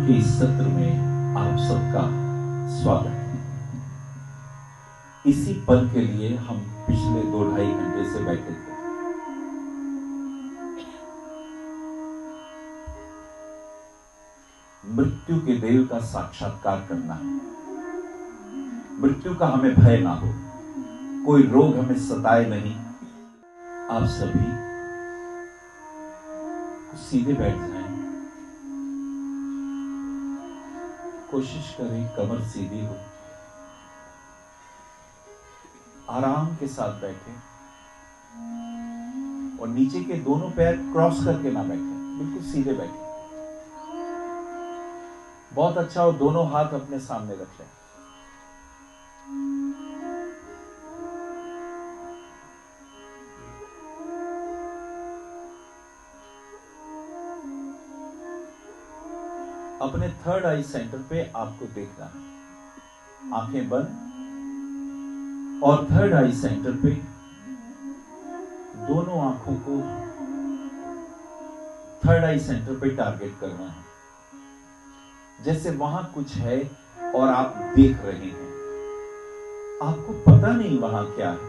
के इस सत्र में आप सबका स्वागत है। इसी पल के लिए हम पिछले 2-2.5 घंटे से बैठे थे। मृत्यु के देव का साक्षात्कार करना है। मृत्यु का हमें भय ना हो, कोई रोग हमें सताए नहीं। आप सभी सीधे बैठ जाएं। कोशिश करें कमर सीधी हो, आराम के साथ बैठें और नीचे के दोनों पैर क्रॉस करके ना बैठें, बिल्कुल सीधे बैठें। बहुत अच्छा, और दोनों हाथ अपने सामने रख लें। अपने थर्ड आई सेंटर पे आपको देखना है। आंखें बंद और थर्ड आई सेंटर पे दोनों आंखों को थर्ड आई सेंटर पे टारगेट करना है, जैसे वहां कुछ है और आप देख रहे हैं। आपको पता नहीं वहां क्या है।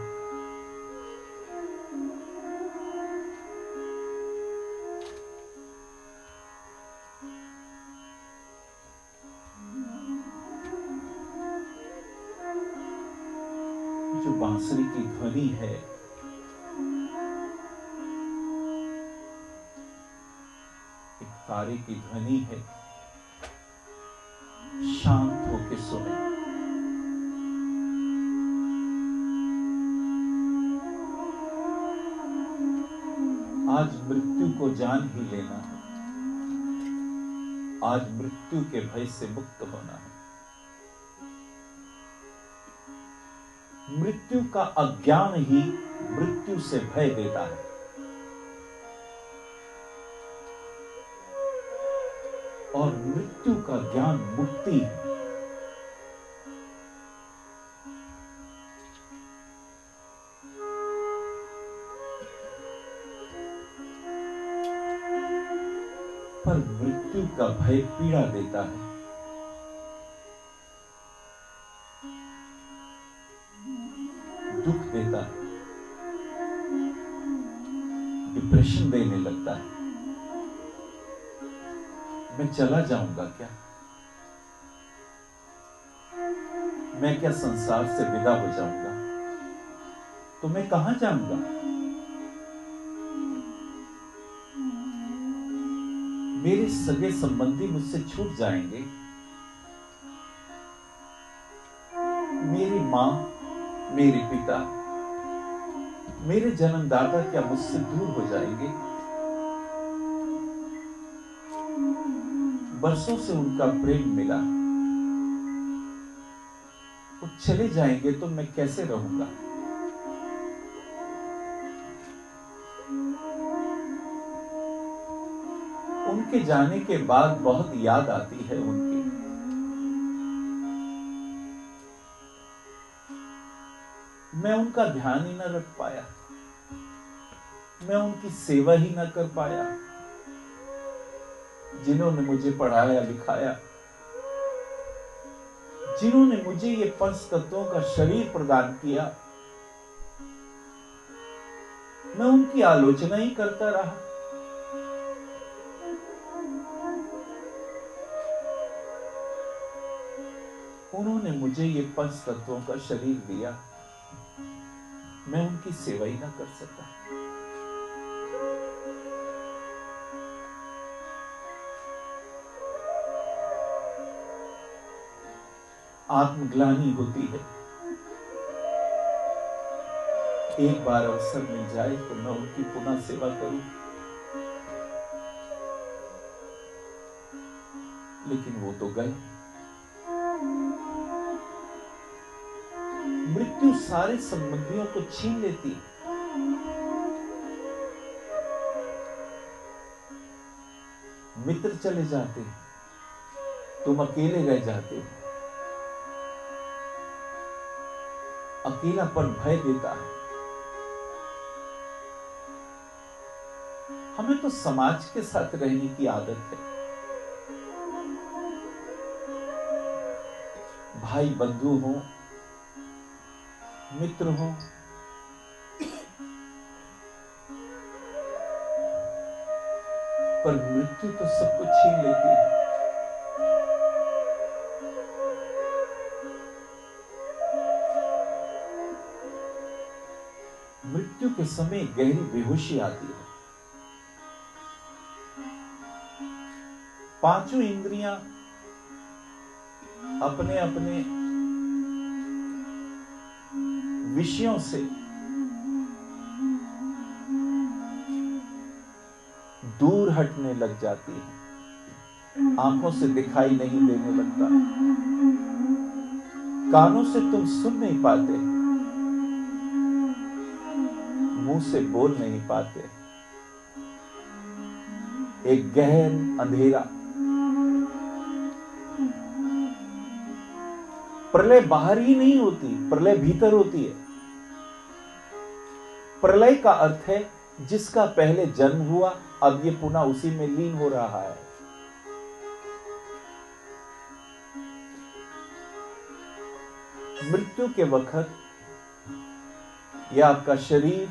जो बांसुरी की ध्वनि है, एक तारे की ध्वनि है, शांत होके सुने। आज मृत्यु को जान ही लेना है। आज मृत्यु के भय से मुक्त होना है। मृत्यु का अज्ञान ही मृत्यु से भय देता है। और मृत्यु का ज्ञान मुक्ति है। पर मृत्यु का भय पीड़ा देता है। दुख देता है, डिप्रेशन देने लगता है। मैं चला जाऊंगा क्या? मैं क्या संसार से विदा हो जाऊंगा? तो मैं कहां जाऊंगा? मेरे सगे संबंधी मुझसे छूट जाएंगे। मेरी मां, मेरे पिता, मेरे जन्मदाता क्या मुझसे दूर हो जाएंगे? बरसों से उनका प्रेम मिला, वो चले जाएंगे तो मैं कैसे रहूंगा? उनके जाने के बाद बहुत याद आती है उनकी। मैं उनका ध्यान ही ना रख पाया, मैं उनकी सेवा ही ना कर पाया। जिन्होंने मुझे पढ़ाया लिखाया, जिन्होंने मुझे ये पंच तत्वों का शरीर प्रदान किया, मैं उनकी आलोचना ही करता रहा। उन्होंने मुझे ये पंच तत्वों का शरीर दिया, मैं उनकी सेवा ही ना कर सका। आत्मग्लानि होती है। एक बार अवसर मिल जाए तो मैं उनकी पुनः सेवा करूं, लेकिन वो तो गए। मृत्यु सारे संबंधियों को छीन लेती है। मित्र चले जाते हैं, तुम अकेले रह जाते हो। अकेलापन भय देता है। हमें तो समाज के साथ रहने की आदत है। भाई बंधु हो, मित्र हो, पर मृत्यु तो सब कुछ छीन लेती है। मृत्यु के समय गहरी बेहोशी आती है। पांचों इंद्रियां अपने अपने विषयों से दूर हटने लग जाती है। आंखों से दिखाई नहीं देने लगता, कानों से तुम सुन नहीं पाते, मुंह से बोल नहीं पाते। एक गहन अंधेरा। प्रलय बाहर ही नहीं होती, प्रलय भीतर होती है। प्रलय का अर्थ है जिसका पहले जन्म हुआ, अब ये पुनः उसी में लीन हो रहा है। मृत्यु के वक्त यह आपका शरीर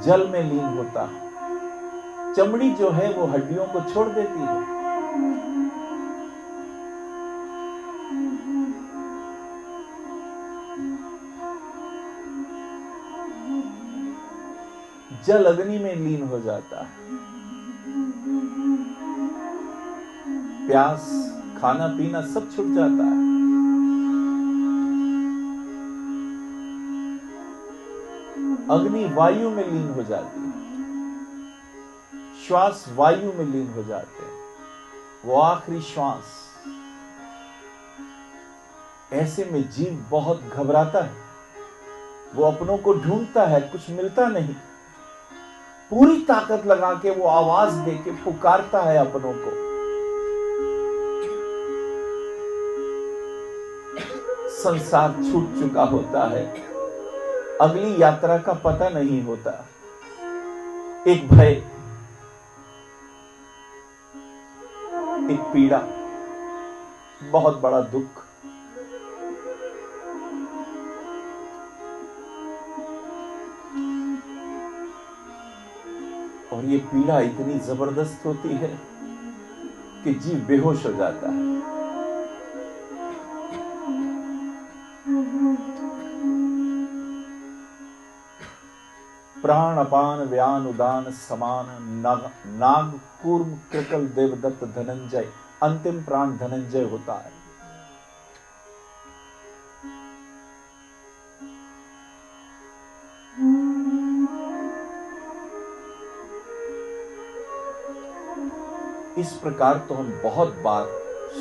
जल में लीन होता है। चमड़ी जो है वो हड्डियों को छोड़ देती है। जल अग्नि में लीन हो जाता है। प्यास, खाना पीना सब छूट जाता है। अग्नि वायु में लीन हो जाती है। श्वास वायु में लीन हो जाते हैं। वो आखिरी श्वास। ऐसे में जीव बहुत घबराता है। वो अपनों को ढूंढता है, कुछ मिलता नहीं। पूरी ताकत लगा के वो आवाज दे के पुकारता है अपनों को। संसार छूट चुका होता है। अगली यात्रा का पता नहीं होता। एक भय, एक पीड़ा, बहुत बड़ा दुख। और ये पीड़ा इतनी जबरदस्त होती है कि जीव बेहोश हो जाता है। प्राण अपान व्यान उदान समान नाग कूर्म कृकल देवदत्त धनंजय। अंतिम प्राण धनंजय होता है। इस प्रकार तो हम बहुत बार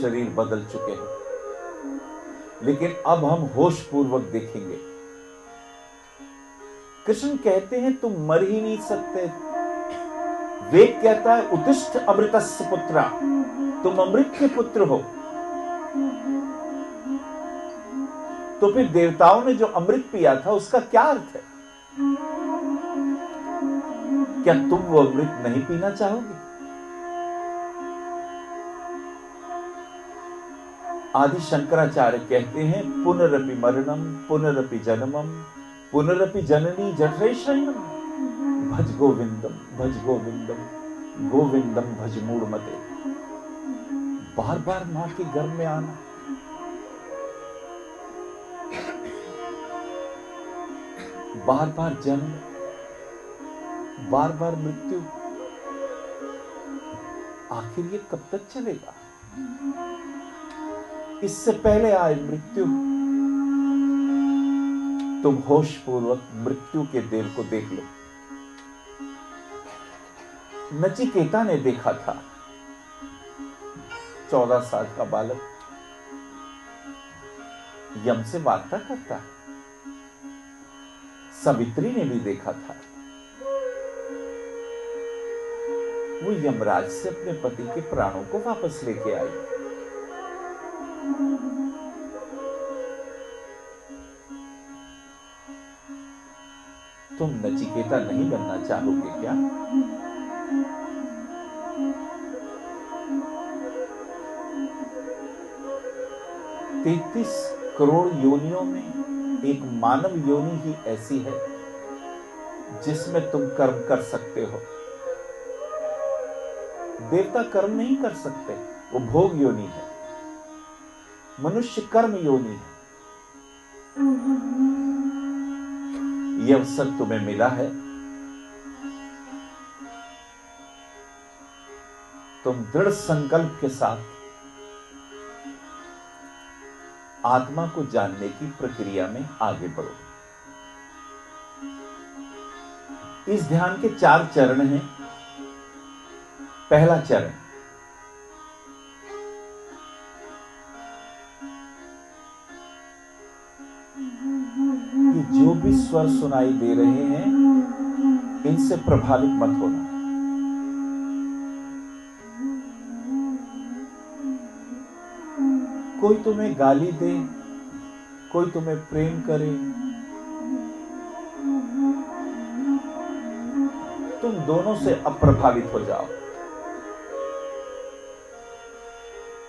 शरीर बदल चुके हैं, लेकिन अब हम होश पूर्वक देखेंगे। कृष्ण कहते हैं तुम मर ही नहीं सकते। वेद कहता है उत्तिष्ठ अमृतस्य पुत्रा, तुम अमृत के पुत्र हो। तो फिर देवताओं ने जो अमृत पिया था उसका क्या अर्थ है? क्या तुम वो अमृत नहीं पीना चाहोगे? आदि शंकराचार्य कहते हैं पुनरपि मरणम पुनरपि जन्मम पुनरपि जननी जठरे शयनम भज गोविंदम गोविंदम भज मूढ़मते। बार बार मां के गर्भ में आना, बार बार जन्म, बार बार मृत्यु, आखिर ये कब तक चलेगा? इससे पहले आए मृत्यु। तुम होश पूर्वक मृत्यु के देव को देख लो। नचिकेता ने देखा था 14 साल का बालक यम से वार्ता करता है। सावित्री ने भी देखा था। वो यमराज से अपने पति के प्राणों को वापस लेके आई। तुम नचिकेता नहीं बनना चाहोगे क्या? 33 करोड़ योनियों में एक मानव योनि ही ऐसी है जिसमें तुम कर्म कर सकते हो। देवता कर्म नहीं कर सकते, वो भोग योनि है। मनुष्य कर्म योनि है। यह अवसर तुम्हें मिला है, तुम दृढ़ संकल्प के साथ आत्मा को जानने की प्रक्रिया में आगे बढ़ो। इस ध्यान के 4 चरण हैं। पहला चरण, कि जो भी स्वर सुनाई दे रहे हैं इनसे प्रभावित मत होना। कोई तुम्हें गाली दे, कोई तुम्हें प्रेम करे, तुम दोनों से अप्रभावित हो जाओ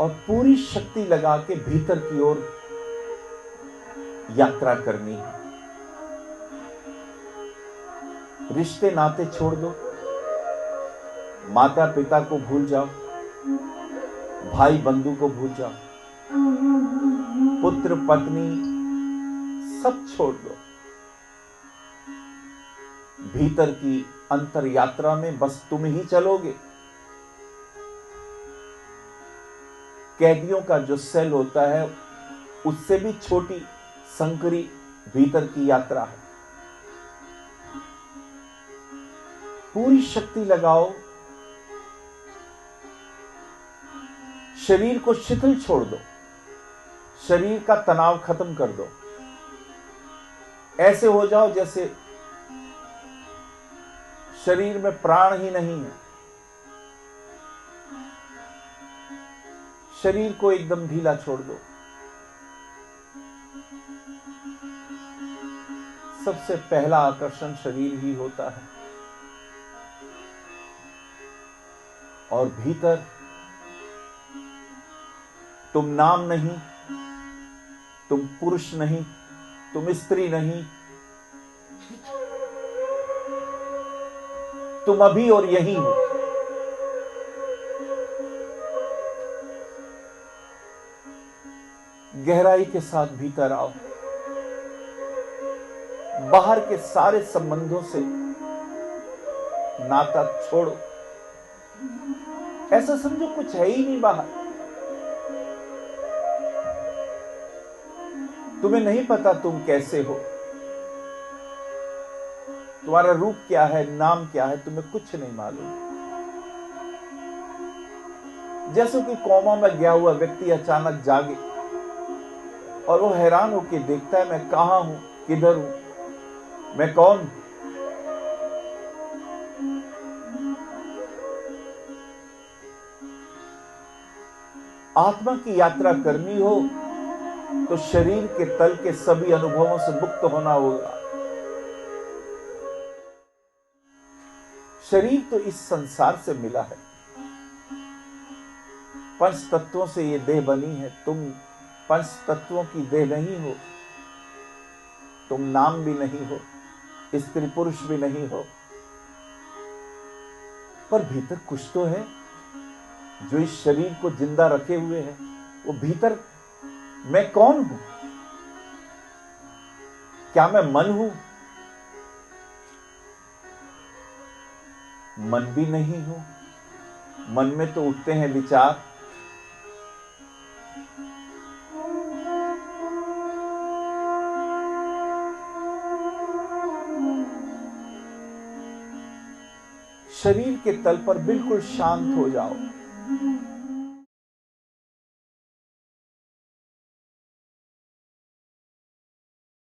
और पूरी शक्ति लगा के भीतर की ओर यात्रा करनी है। रिश्ते नाते छोड़ दो, माता पिता को भूल जाओ, भाई बंधु को भूल जाओ, पुत्र पत्नी सब छोड़ दो। भीतर की अंतर यात्रा में बस तुम ही चलोगे। कैदियों का जो सेल होता है उससे भी छोटी संकरी भीतर की यात्रा है। पूरी शक्ति लगाओ, शरीर को शिथिल छोड़ दो, शरीर का तनाव खत्म कर दो। ऐसे हो जाओ जैसे शरीर में प्राण ही नहीं है। शरीर को एकदम ढीला छोड़ दो। सबसे पहला आकर्षण शरीर ही होता है और भीतर तुम नाम नहीं, तुम पुरुष नहीं, तुम स्त्री नहीं, तुम अभी और यही हो। गहराई के साथ भीतर आओ। बाहर के सारे संबंधों से नाता छोड़ो। ऐसा समझो कुछ है ही नहीं बाहर। तुम्हें नहीं पता तुम कैसे हो, तुम्हारा रूप क्या है, नाम क्या है, तुम्हें कुछ नहीं मालूम। जैसे कि कोमा में गया हुआ व्यक्ति अचानक जागे और वो हैरान होकर देखता है, मैं कहां हूं, किधर हूं, मैं कौन हूं। आत्मा की यात्रा करनी हो तो शरीर के तल के सभी अनुभवों से मुक्त होना होगा। शरीर तो इस संसार से मिला है, पंच तत्वों से ये देह बनी है। तुम पंच तत्वों की देह नहीं हो, तुम नाम भी नहीं हो, स्त्री पुरुष भी नहीं हो, पर भीतर कुछ तो है जो इस शरीर को जिंदा रखे हुए है। वो भीतर मैं कौन हूं? क्या मैं मन हूं? मन भी नहीं हूं। मन में तो उठते हैं विचार, शरीर के तल पर बिल्कुल शांत हो जाओ।